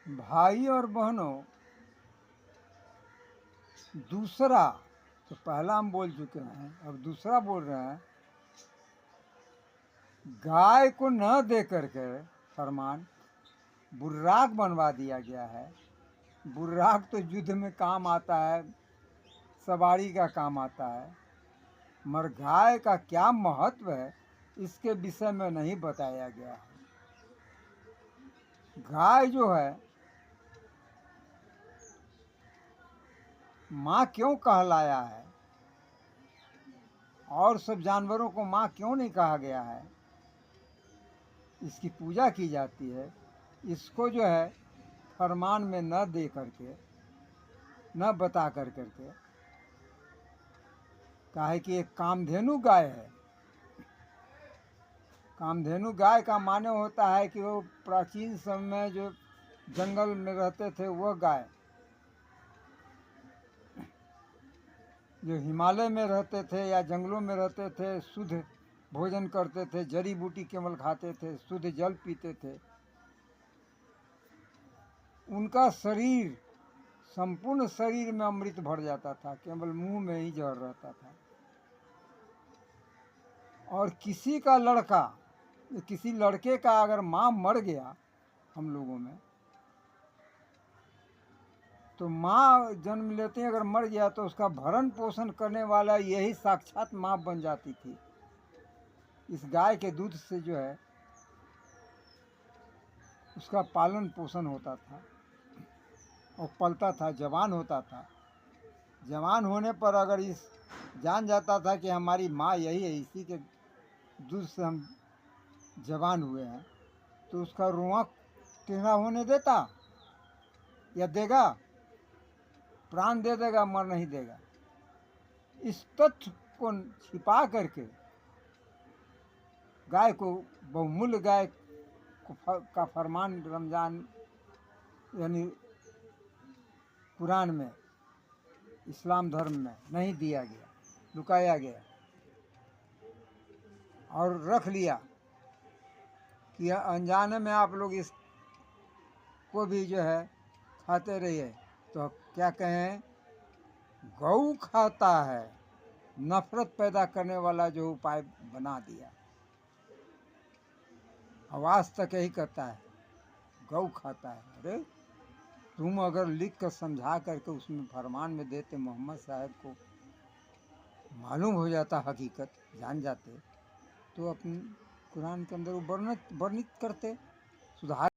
भाई और बहनों, दूसरा तो पहला हम बोल चुके हैं, अब दूसरा बोल रहे हैं। गाय को न दे करके फरमान बुर्राक बनवा दिया गया है। बुर्राक तो युद्ध में काम आता है, सवारी का काम आता है, मगर गाय का क्या महत्व है इसके विषय में नहीं बताया गया है। गाय जो है माँ क्यों कहलाया है और सब जानवरों को माँ क्यों नहीं कहा गया है, इसकी पूजा की जाती है। इसको जो है फरमान में न दे करके, न बता करके, काहे कि एक कामधेनु गाय है। कामधेनु गाय का माने होता है कि वो प्राचीन समय में जो जंगल में रहते थे वह गाय, जो हिमालय में रहते थे या जंगलों में रहते थे, शुद्ध भोजन करते थे, जड़ी बूटी केवल खाते थे, शुद्ध जल पीते थे, उनका शरीर संपूर्ण शरीर में अमृत भर जाता था, केवल मुंह में ही जहर रहता था। और किसी का लड़का, किसी लड़के का अगर माँ मर गया हम लोगों में, तो माँ जन्म लेते हैं, अगर मर गया तो उसका भरण पोषण करने वाला यही साक्षात माँ बन जाती थी। इस गाय के दूध से जो है उसका पालन पोषण होता था और पलता था, जवान होता था। जवान होने पर अगर इस जान जाता था कि हमारी माँ यही है, इसी के दूध से हम जवान हुए हैं, तो उसका रुआं टेढ़ा होने देता या देगा? प्राण दे देगा, मर नहीं देगा। इस तथ्य को छिपा करके गाय को, बहुमूल्य गाय का फरमान रमज़ान यानी कुरान में, इस्लाम धर्म में नहीं दिया गया, लुकाया गया और रख लिया कि अनजाने में आप लोग इसको भी जो है खाते रहिए। तो क्या कहें, गौ खाता है, नफरत पैदा करने वाला जो उपाय बना दिया। आवाज़ तक यही करता है, गौ खाता है। अरे तुम अगर लिख कर समझा करके उसमें फरमान में देते, मोहम्मद साहब को मालूम हो जाता, हकीकत जान जाते, तो अपने कुरान के अंदर वो वर्णित करते, सुधार